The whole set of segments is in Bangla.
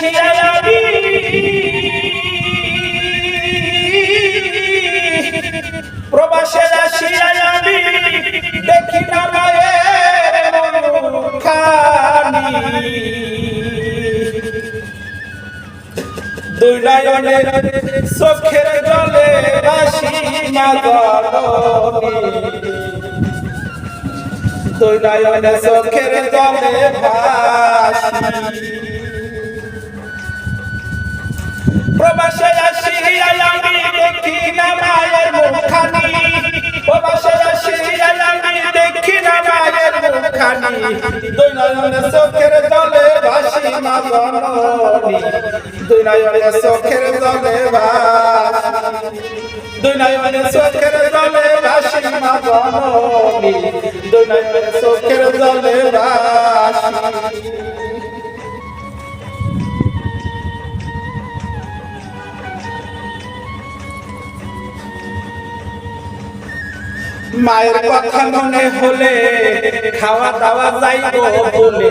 আসিয়া আমি প্রবাসে আসিয়া আমি দেখি না মায়ের মুখখানি দুই নয়নের চোখের জলে ভাসি মা জননী দুই নয়নের চোখের জলে ভাসি প্রবাসে আসিয়া আমি দেখি না মায়ের মুখখানি প্রবাসে আসিয়া আমি দেখি না মায়ের মুখখানি দুই নয়নের চোখের জলে ভাসি মা জননী দুই নয়নের চোখের জলে ভাসি দুই নয়নের চোখের জলে ভাসি মা জননী দুই নয়নের চোখের জলে ভাসি মায়ের কথা মনে হলে খাওয়া দাওয়া যাইব বলে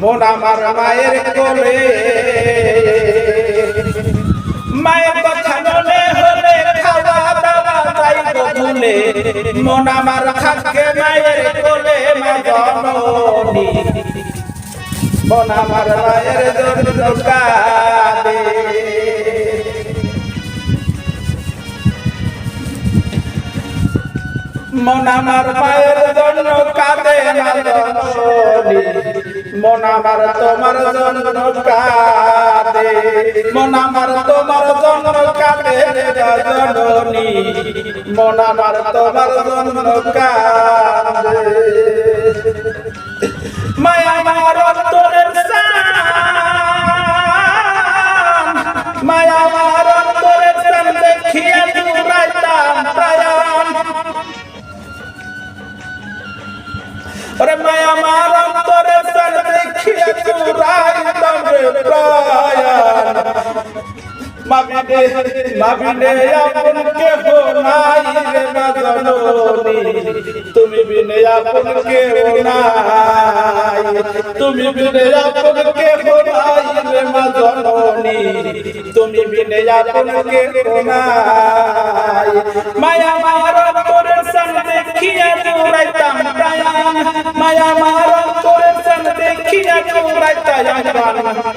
মন আমার মায়ের কোলে মায়ের কথা মনে হলে খাওয়া দাওয়া যাইব বলে মন আমার থাকে মায়ের কোলে মা জননী মন আমার মায়ের জন্য কাঁদে মন আমার মায়ের জন্য কাঁদে মা জননী মন আমার তোমার জন্য কাঁদে মন আমার তোমার জন্য কাঁদে জননী মন আমার তোমার জন্য কাঁদে মায়া আমার অন্তরের সান মায়া আমার অন্তরের সান দেখিয়া জুড়াইতাম প্রাণ ওরে মায়া আমার অন্তরের সান দেখিয়া জুড়াইতাম প্রাণ মাবিনে আপন কেহ নাই রে মা জননী তুমি বিনে আপন কেহ নাই তুমি বিনে আপন কেহ নাই রে মা জননী তুমি বিনে আপন কেহ নাই মায়া আমার অন্তরের সান দেখিয়া জুড়াইতাম প্রাণ মায়া আমার অন্তরের সান দেখিয়া জুড়াইতাম প্রাণ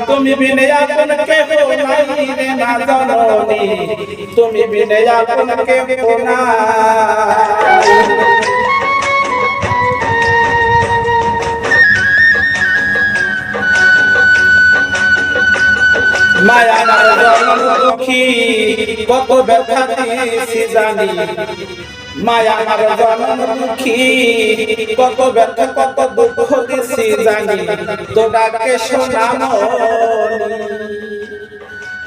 তুমি বিনে আপন কেহ নাই রে মা জননী তুমি বিনে আপন কেহ নাই মায়া আমার জনম দুঃখী কত ব্যথা দিয়েছি জানি মায়া আমার জনম দুঃখী কত ব্যথা কত দুঃখ দিয়েছি জানি তোরাকে শোনামনি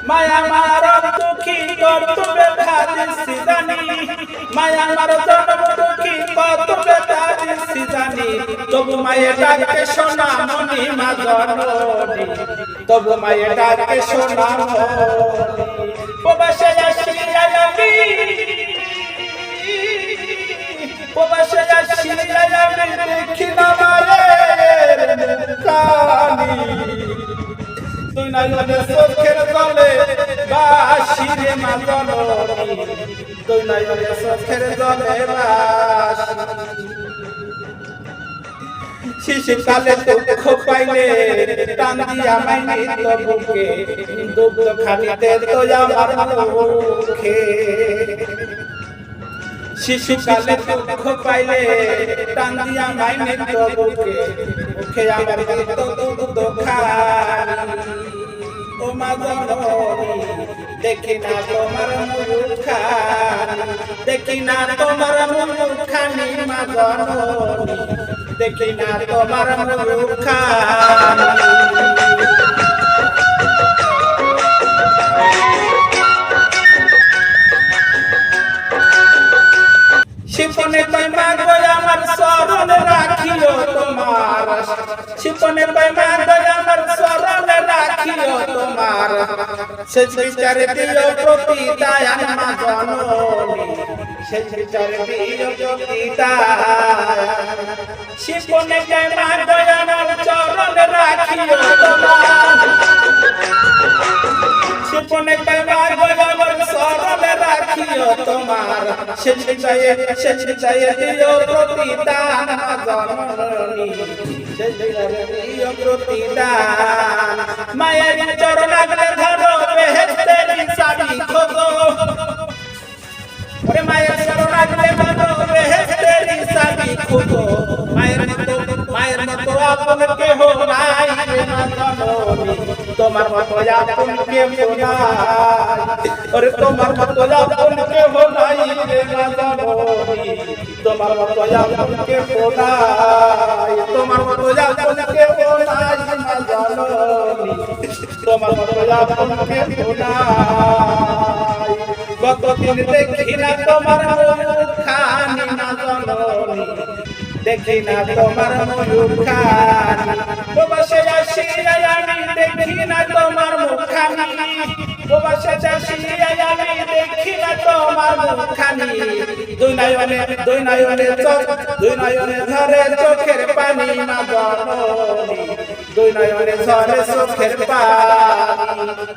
মায়া আমার দুঃখী কত ব্যথা দিয়েছি জানি মায়া আমার জনম দুঃখী কত ব্যথা দিয়েছি জানি তবু মায়ের ডাকে শোনামনি মা জননী তবু মায়ের ডাকে শোনামনি প্রবাসে আসিয়া আমি প্রবাসে আসিয়া আমি দেখি না মায়ের মুখখানি দুই নয়নের চোখের জলে ভাসি রে মা জননী দুই নয়নের চোখের জলে ভাসি শিশুকালে দুঃখ পাইলে টান দিয়া মাইনে তো বুকে দুঃখ খানিতে তো আমার মুখে শিশুকালে দুঃখ পাইলে টান দিয়া মাইনে তো বুকে মুখে আমার তো দুঃখ ও মা জননী দেখি না তোমার মুখখানি দেখি না তোমার মুখখানি মা জননী দেখি না তোমার মুখখানি শিপনে পাইমা গয়া আমার শরণ রাখিও তোমার শিপনে পাইমা গয়া আমার শরণ রাখিও তোমার শেষ বিচারে দিও প্রতি দয়াল মা জননী শেষ বিচারে দিও প্রতি দয়াল শিপনে পাইমা গয়া আমার চরণ রাখিও তোমার সে চিন্তায় দিও প্রতিদান জননী সে দিও প্রতিদান মায়ের চরণ আগলে ধরো বেহেশতের চাবি খোঁজো ওরে মায়ের চরণ আগলে ধরো বেহেশতের চাবি খোঁজো মায়ের মতো আপন কেহ নাই রে মা জননী তোমার মতো আপন কেহ নাই ওরে তোমার মতো আপন কেহ নাই রে মা জননী তোমার মতো আপন কেহ নাই তোমার মতো আপন কেহ নাই মা জননী তোমার মতো আপন কেহ নাই কতদিন দেখি না তোমার মুখখানি মা জননী দেখি না তোমার মুখখানি প্রবাসে আসিয়া আমি দেখি না তোমার মুখখানি প্রবাসে আসিয়া আমি দেখি না তোমার মুখখানি দুই নয়নে ধরে চোখের পানি মা জননী দুই নয়নে ধরে চোখের পানি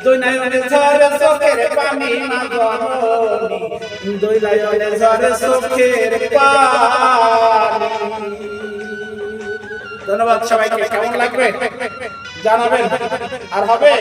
দুই নয়নে ধরে চোখের পানি মা জননী দুই নয়নে ধরে চোখের পানি। ধন্যবাদ সবাইকে। কেমন লাগবে জানাবেন। আর হবে